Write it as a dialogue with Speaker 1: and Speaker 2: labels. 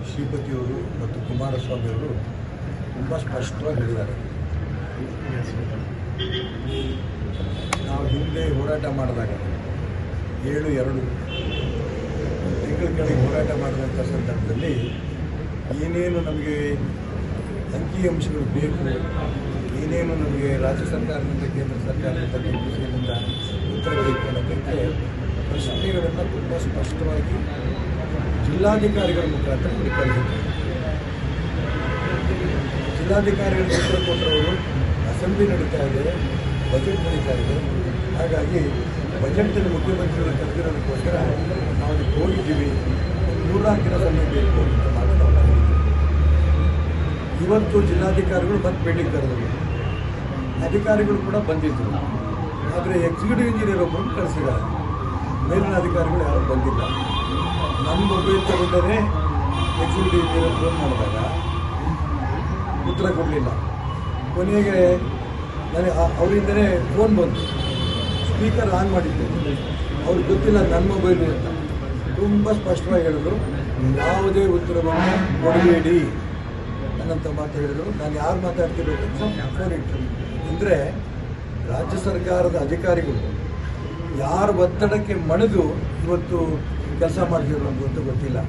Speaker 1: ಶ್ರೀಪತಿಯವರು ಮತ್ತು ಕುಮಾರಸ್ವಾಮಿಯವರು ತುಂಬ ಸ್ಪಷ್ಟವಾಗಿ ಹೇಳಿದ್ದಾರೆ. ನಾವು ಹಿಂದೆ ಹೋರಾಟ ಮಾಡಿದಾಗ 7-2 ತಿಂಗಳ ಕೆಳಗೆ ಹೋರಾಟ ಮಾಡಿದಂಥ ಸಂದರ್ಭದಲ್ಲಿ ಏನೇನು ನಮಗೆ ಅಂಕಿಅಂಶಗಳು ಬೇಕು, ಏನೇನು ನಮಗೆ ರಾಜ್ಯ ಸರ್ಕಾರದಿಂದ ಕೇಂದ್ರ ಸರ್ಕಾರದಿಂದ KPCLನಿಂದ ಉತ್ತರ ಬೇಕು ಅನ್ನೋದಕ್ಕೆ ಪ್ರಶ್ನೆಗಳನ್ನು ತುಂಬ ಸ್ಪಷ್ಟವಾಗಿ ಜಿಲ್ಲಾಧಿಕಾರಿಗಳ ಮುಖಾಂತರ ಕಳಿಸಿದ್ದಾರೆ. ಜಿಲ್ಲಾಧಿಕಾರಿಗಳಿಗೆ ಉತ್ತರ ಕೊಟ್ಟರವರು ಅಸೆಂಬ್ಲಿ ನಡೀತಾ ಇದೆ, ಬಜೆಟ್ ನಡೀತಾ ಇದೆ, ಹಾಗಾಗಿ ಬಜೆಟಲ್ಲಿ ಮುಖ್ಯಮಂತ್ರಿಗಳು ಕರೆದಿರೋದಕ್ಕೋಸ್ಕರ ನಾವು ಅದಕ್ಕೆ ಹೋಗಿದ್ದೀವಿ, 3-4 ದಿನ ಸಮಯ ಬೇಕು ಅಂತ ಮಾತನಾಡಿದ್ದೀವಿ. ಇವತ್ತು ಜಿಲ್ಲಾಧಿಕಾರಿಗಳು ಮತ್ತೆ ಭೇಟಿಗೆ ಕರೆದರು, ಅಧಿಕಾರಿಗಳು ಕೂಡ ಬಂದಿದ್ದರು. ಆದರೆ ಎಕ್ಸಿಕ್ಯೂಟಿವ್ ಇಂಜಿನಿಯರ್ ಒಬ್ಬರು ಕಳಿಸಿದ್ದಾರೆ, ಮೇಲಿನ ಅಧಿಕಾರಿಗಳು ಯಾರು ಬಂದಿಲ್ಲ. ನನ್ನ ಮೊಬೈಲ್ ತಗೊಂಡೇ ಎಕ್ಸಿಕ್ಯೂಟಿವ್ ಇಂಜಿನಿಯರ್ ಫೋನ್ ಮಾಡಿದಾಗ ಉತ್ತರ ಕೊಡಲಿಲ್ಲ. ಕೊನೆಗೆ ನನಗೆ ಅವರಿಂದಲೇ ಫೋನ್ ಬಂತು, ಸ್ಪೀಕರ್ ಆನ್ ಮಾಡಿದ್ದೇನೆ, ಅವ್ರಿಗೆ ಗೊತ್ತಿಲ್ಲ ನನ್ನ ಮೊಬೈಲು ಅಂತ. ತುಂಬ ಸ್ಪಷ್ಟವಾಗಿ ಹೇಳಿದ್ರು, ಯಾವುದೇ ಉತ್ತರವನ್ನು ಕೊಡಬೇಡಿ ಅನ್ನಂಥ ಮಾತು ಹೇಳಿದರು. ನಾನು ಯಾರು ಮಾತಾಡ್ತಿರ್ಬೇಕು ಫೋನ್ ಇಟ್ಟರು. ಅಂದರೆ ರಾಜ್ಯ ಸರ್ಕಾರದ ಅಧಿಕಾರಿಗಳು ಯಾರ ಒತ್ತಡಕ್ಕೆ ಮಣಿದು ಇವತ್ತು ಕೆಲಸ ಮಾಡ್ತಿದ್ರು ಅಂತ ಗೊತ್ತಿಲ್ಲ.